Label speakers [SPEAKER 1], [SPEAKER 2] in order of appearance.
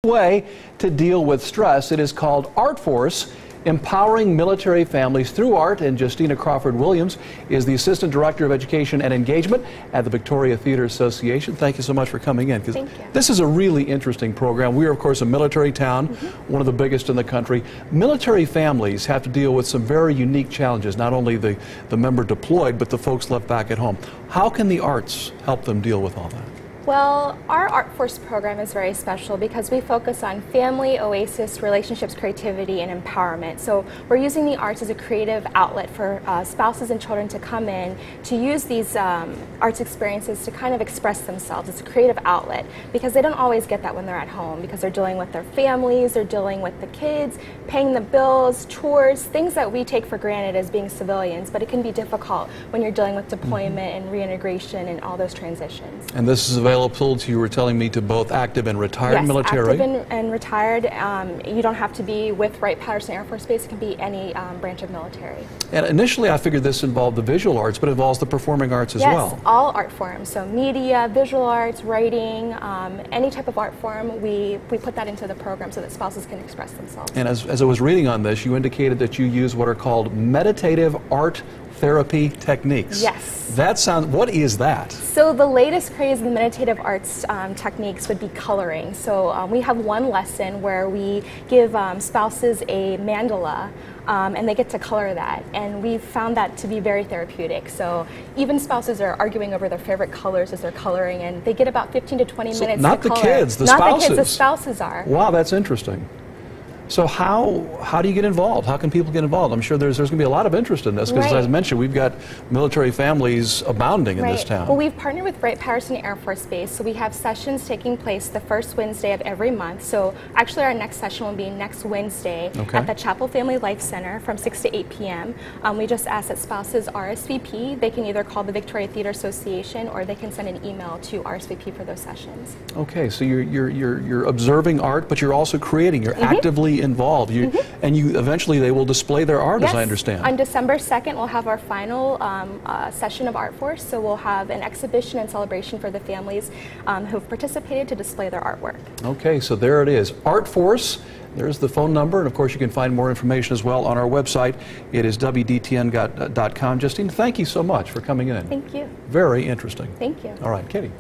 [SPEAKER 1] way to deal with stress. It is called Art-Force, Empowering Military Families Through Art, and Justina Crawford-Williams is the Assistant Director of Education and Engagement at the Victoria Theater Association. Thank you so much for coming in, because this is a really interesting program. We are, of course, a military town, one of the biggest in the country. Military families have to deal with some very unique challenges, not only the member deployed, but the folks left back at home. How can the arts help them deal with all that?
[SPEAKER 2] Well, our Art-Force program is very special because we focus on family, oasis, relationships, creativity, and empowerment. So we're using the arts as a creative outlet for spouses and children to come in to use these arts experiences to kind of express themselves. It's a creative outlet because they don't always get that when they're at home, because they're dealing with their families, they're dealing with the kids, paying the bills, chores, things that we take for granted as being civilians, but it can be difficult when you're dealing with deployment and reintegration and all those transitions.
[SPEAKER 1] And this is available to, you were telling me, to both active and retired military?
[SPEAKER 2] Yes, active and retired. You don't have to be with Wright-Patterson Air Force Base. It can be any branch of military. And
[SPEAKER 1] initially I figured this involved the visual arts, but it involves the performing arts as well.
[SPEAKER 2] Yes, all art forms. So media, visual arts, writing, any type of art form, we put that into the program so that spouses can express themselves.
[SPEAKER 1] And as I was reading on this, you indicated that you use what are called meditative art therapy techniques.
[SPEAKER 2] Yes.
[SPEAKER 1] That sounds, what is that?
[SPEAKER 2] So the latest craze in the meditative arts techniques would be coloring. So we have one lesson where we give spouses a mandala and they get to color that. And we've found that to be very therapeutic. So even spouses are arguing over their favorite colors as they're coloring, and they get about 15 to 20 minutes
[SPEAKER 1] not
[SPEAKER 2] to color.
[SPEAKER 1] Not the kids, the
[SPEAKER 2] spouses.
[SPEAKER 1] Not
[SPEAKER 2] the kids, the spouses are.
[SPEAKER 1] Wow, that's interesting. So how do you get involved? How can people get involved? I'm sure there's going to be a lot of interest in this, because as I mentioned, we've got military families abounding in this town.
[SPEAKER 2] Well, we've partnered with Wright-Patterson Air Force Base, so we have sessions taking place the first Wednesday of every month. So actually our next session will be next Wednesday at the Chapel Family Life Center from 6 to 8 p.m. We just ask that spouses RSVP. They can either call the Victoria Theater Association or they can send an email to RSVP for those sessions. Okay, so
[SPEAKER 1] you're observing art, but you're also creating. You're actively involved. And eventually they will display their art, as I understand.
[SPEAKER 2] On December 2nd, we'll have our final session of Art-Force, so we'll have an exhibition and celebration for the families who've participated to display their artwork.
[SPEAKER 1] Okay, so there it is. Art-Force. There's the phone number, and of course you can find more information as well on our website. It is wdtn.com. Justine, thank you so much for coming in.
[SPEAKER 2] Thank you.
[SPEAKER 1] Very interesting.
[SPEAKER 2] Thank you.
[SPEAKER 1] All right, Katie.